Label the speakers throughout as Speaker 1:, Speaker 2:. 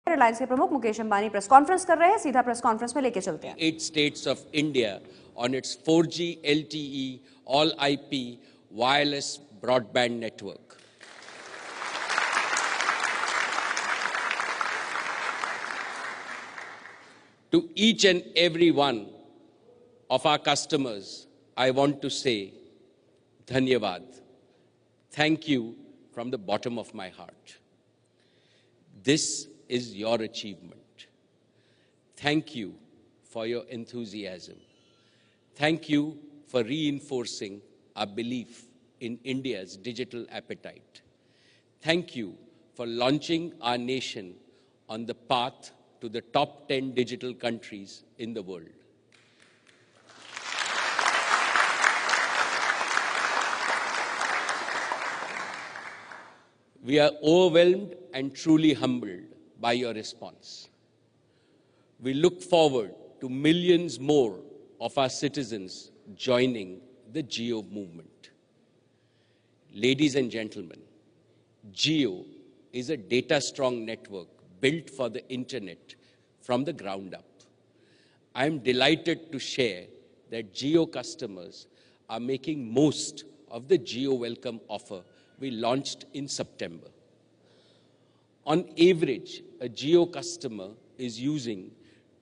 Speaker 1: रिलायंस के प्रमुख Mukesh Ambani press conference कर रहे हैं, सीधा प्रेस कॉन्फ्रेंस में लेके चलते हैं।
Speaker 2: 8 states of India on its 4G LTE all IP wireless broadband network. To each and every one of our customers, I want to say Dhanyavad. Thank you from the bottom of my heart. This is your achievement. Thank you for your enthusiasm. Thank you for reinforcing our belief in India's digital appetite. Thank you for launching our nation on the path to the top 10 digital countries in the world. We are overwhelmed and truly humbled by your response. We look forward to millions more of our citizens joining the Jio movement. Ladies and gentlemen, Jio is a data-strong network built for the internet from the ground up. I am delighted to share that Jio customers are making most of the Jio Welcome offer we launched in September. On average, a Jio customer is using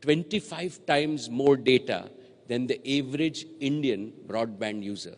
Speaker 2: 25 times more data than the average Indian broadband user.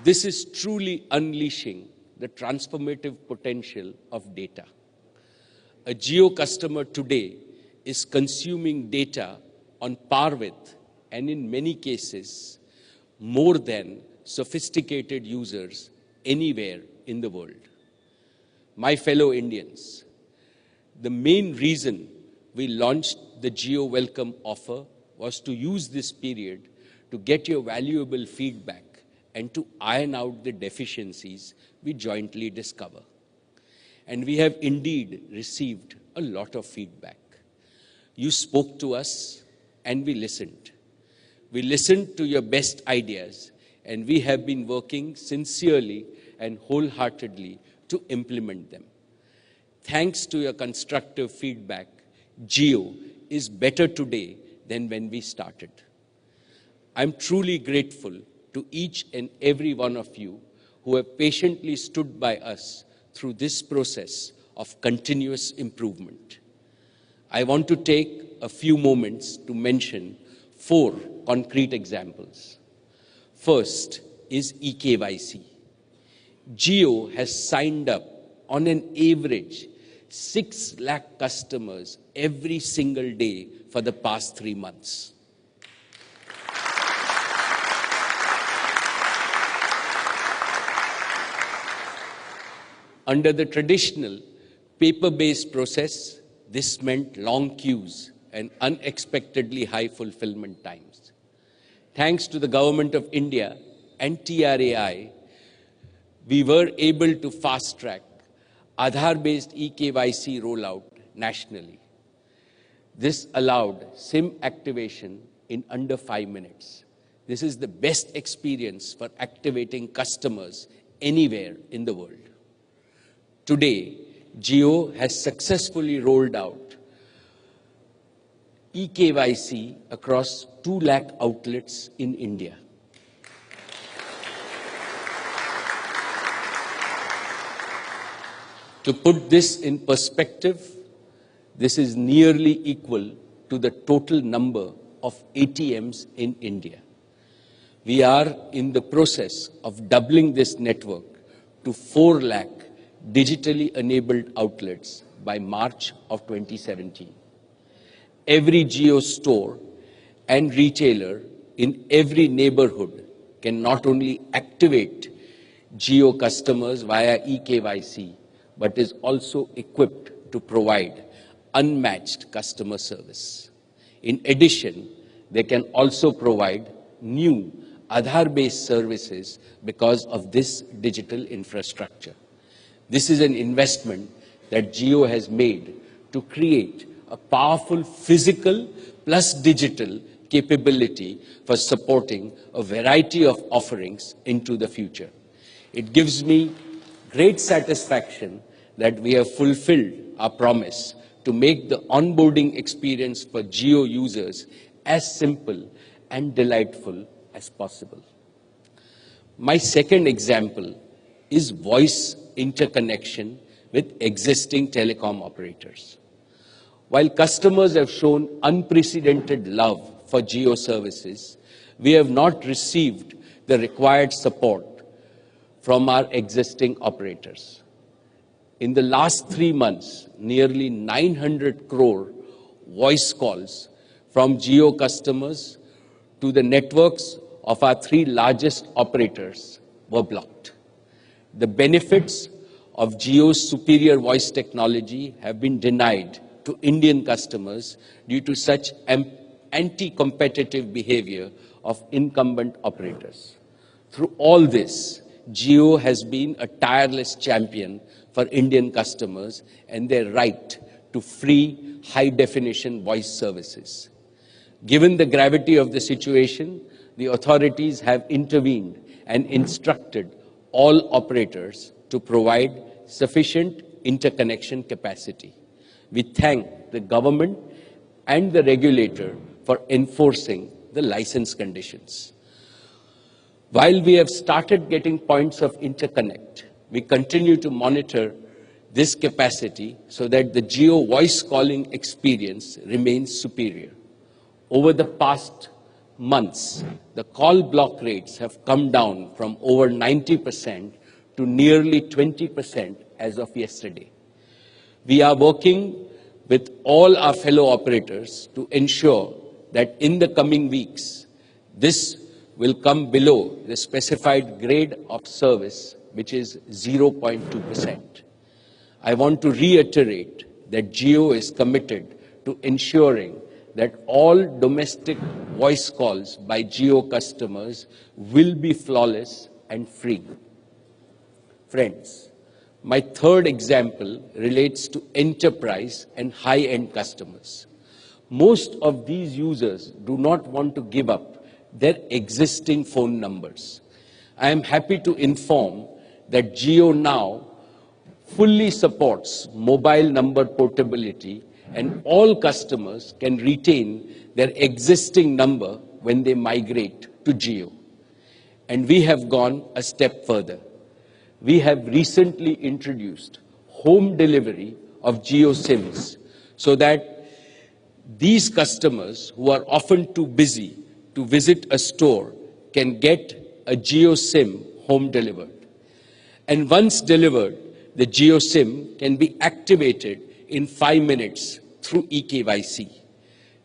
Speaker 2: This is truly unleashing the transformative potential of data. A Jio customer today is consuming data on par with, and in many cases, more than sophisticated users anywhere in the world. My fellow Indians, the main reason we launched the Jio Welcome offer was to use this period to get your valuable feedback and to iron out the deficiencies we jointly discover. And we have indeed received a lot of feedback. You spoke to us and we listened. We listened to your best ideas, and we have been working sincerely and wholeheartedly to implement them. Thanks to your constructive feedback, Jio is better today than when we started. I'm truly grateful to each and every one of you who have patiently stood by us through this process of continuous improvement. I want to take a few moments to mention 4 concrete examples. First is eKYC. Jio has signed up on an average 6 lakh customers every single day for the past 3 months. Under the traditional paper-based process, this meant long queues and unexpectedly high fulfillment times. Thanks to the Government of India and TRAI, we were able to fast-track Aadhaar-based eKYC rollout nationally. This allowed SIM activation in under 5 minutes. This is the best experience for activating customers anywhere in the world. Today, Jio has successfully rolled out eKYC across 2 lakh outlets in India. To put this in perspective, this is nearly equal to the total number of ATMs in India. We are in the process of doubling this network to 4 lakh digitally enabled outlets by March of 2017. Every Jio store and retailer in every neighborhood can not only activate Jio customers via eKYC, but is also equipped to provide unmatched customer service. In addition, they can also provide new Aadhaar-based services because of this digital infrastructure. This is an investment that Jio has made to create a powerful physical plus digital capability for supporting a variety of offerings into the future. It gives me great satisfaction that we have fulfilled our promise to make the onboarding experience for Jio users as simple and delightful as possible. My second example is voice interconnection with existing telecom operators. While customers have shown unprecedented love for Jio services, we have not received the required support from our existing operators. In the last 3 months, nearly 900 crore voice calls from Jio customers to the networks of our 3 largest operators were blocked. The benefits of Jio's superior voice technology have been denied to Indian customers due to such anti-competitive behavior of incumbent operators. Through all this, Jio has been a tireless champion for Indian customers and their right to free high-definition voice services. Given the gravity of the situation, the authorities have intervened and instructed all operators to provide sufficient interconnection capacity. We thank the government and the regulator for enforcing the license conditions. While we have started getting points of interconnect, we continue to monitor this capacity so that the Jio voice calling experience remains superior. Over the past months, the call block rates have come down from over 90% to nearly 20% as of yesterday. We are working with all our fellow operators to ensure that in the coming weeks, this will come below the specified grade of service, which is 0.2%. I want to reiterate that Jio is committed to ensuring that all domestic voice calls by Jio customers will be flawless and free. Friends, my third example relates to enterprise and high-end customers. Most of these users do not want to give up their existing phone numbers. I am happy to inform that Jio now fully supports mobile number portability, and all customers can retain their existing number when they migrate to Jio. And we have gone a step further. We have recently introduced home delivery of Jio SIMs so that these customers who are often too busy to visit a store can get a Jio SIM home delivered. And once delivered, the Jio SIM can be activated in 5 minutes through eKYC.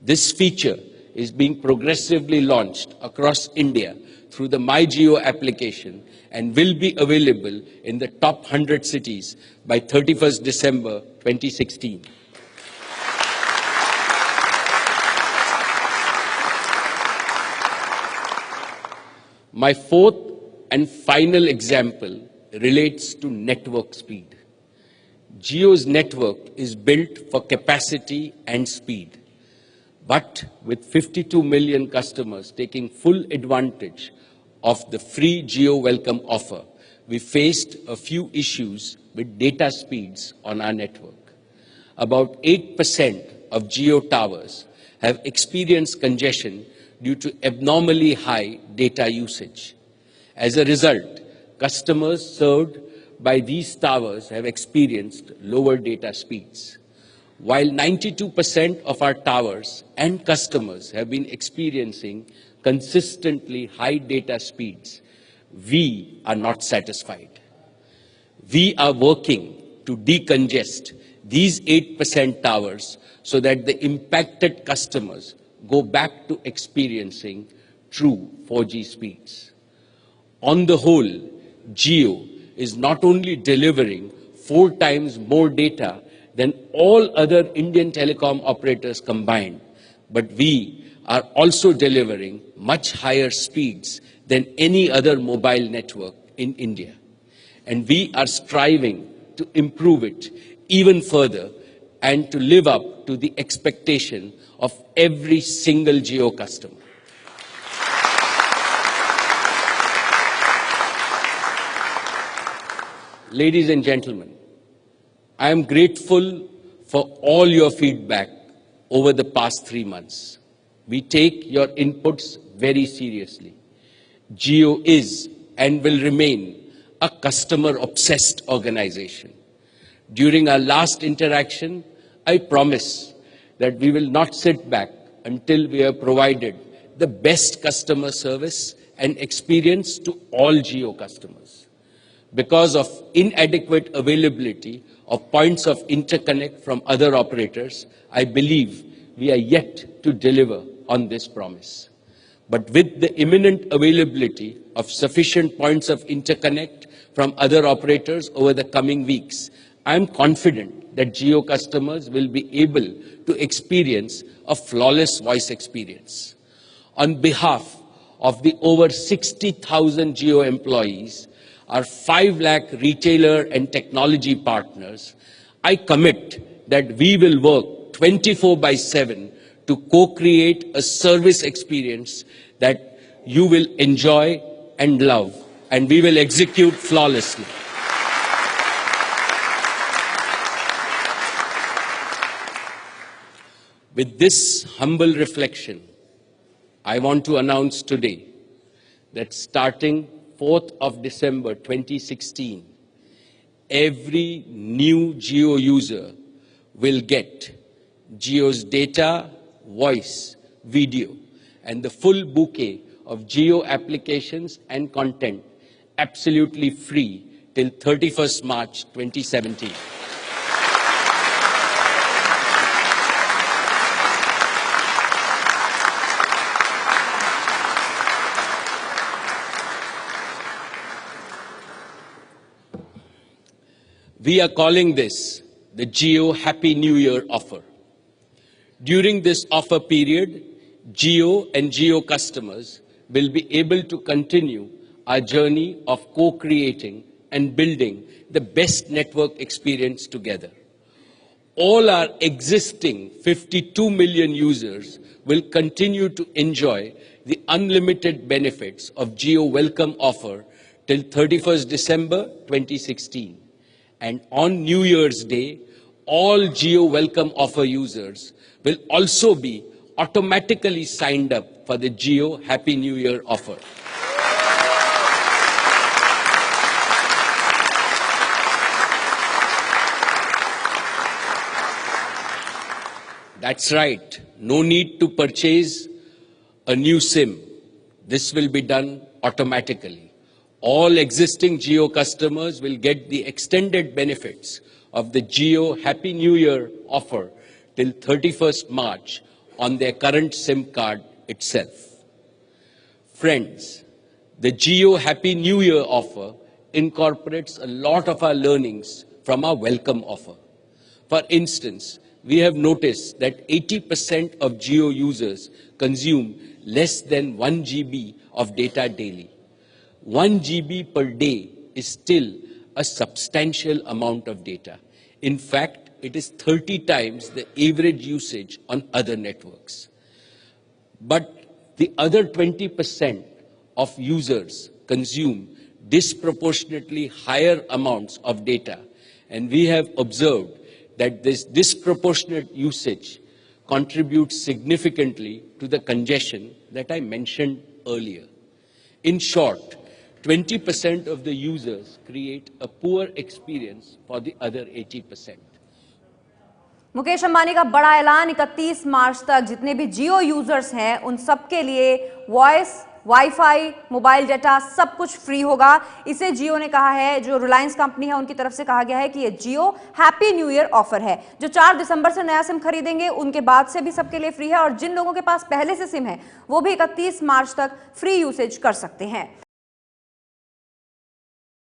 Speaker 2: This feature is being progressively launched across India through the MyJio application and will be available in the top 100 cities by 31st December 2016. My fourth and final example relates to network speed. Jio's network is built for capacity and speed. But with 52 million customers taking full advantage of the free Jio Welcome offer, we faced a few issues with data speeds on our network. About 8% of Jio towers have experienced congestion due to abnormally high data usage. As a result, customers served by these towers have experienced lower data speeds. While 92% of our towers and customers have been experiencing consistently high data speeds, we are not satisfied. We are working to decongest these 8% towers so that the impacted customers go back to experiencing true 4G speeds. On the whole, Jio is not only delivering 4 times more data than all other Indian telecom operators combined, but we are also delivering much higher speeds than any other mobile network in India. And we are striving to improve it even further and to live up to the expectation of every single Jio customer. ladies and gentlemen, I am grateful for all your feedback over the past 3 months. We take your inputs very seriously. Jio is and will remain a customer-obsessed organization. During our last interaction, I promise that we will not sit back until we have provided the best customer service and experience to all Jio customers. Because of inadequate availability of points of interconnect from other operators, I believe we are yet to deliver on this promise. But with the imminent availability of sufficient points of interconnect from other operators over the coming weeks, I am confident that Jio customers will be able to experience a flawless voice experience. On behalf of the over 60,000 Jio employees, our 5 lakh retailer and technology partners, I commit that we will work 24/7 to co-create a service experience that you will enjoy and love, and we will execute flawlessly. With this humble reflection, I want to announce today that starting 4th of December 2016, every new Jio user will get Jio's data, voice, video, and the full bouquet of Jio applications and content absolutely free till 31st March 2017. We are calling this the Jio Happy New Year offer. During this offer period, Jio and Jio customers will be able to continue our journey of co-creating and building the best network experience together. All our existing 52 million users will continue to enjoy the unlimited benefits of Jio Welcome offer till 31st December 2016. And on New Year's Day, all Jio Welcome offer users will also be automatically signed up for the Jio Happy New Year offer. That's right. No need to purchase a new SIM. This will be done automatically. All existing Jio customers will get the extended benefits of the Jio Happy New Year offer till 31st March on their current SIM card itself. Friends, the Jio Happy New Year offer incorporates a lot of our learnings from our Welcome offer. For instance, we have noticed that 80% of Jio users consume less than 1 GB of data daily. 1 GB per day is still a substantial amount of data. In fact, it is 30 times the average usage on other networks. But the other 20% of users consume disproportionately higher amounts of data, and we have observed that this disproportionate usage contributes significantly to the congestion that I mentioned earlier. In short, 20% of the users create a poor experience for the other 80%.
Speaker 1: Mukesh Ambani का बड़ा ऐलान 31 मार्च तक जितने भी जियो users हैं उन सबके लिए वॉइस, वाईफाई, मोबाइल डाटा सब कुछ फ्री होगा। इसे जियो ने कहा है, जो रिलायंस कंपनी है उनकी तरफ से कहा गया है कि ये जियो हैप्पी न्यू ईयर ऑफर है। जो 4 दिसंबर से नया सिम खरीदेंगे उनके बाद से भी सबके लिए फ्री है, और जिन लोगों के पास पहले से सिम है वो भी 31 मार्च तक फ्री यूसेज कर सकते हैं।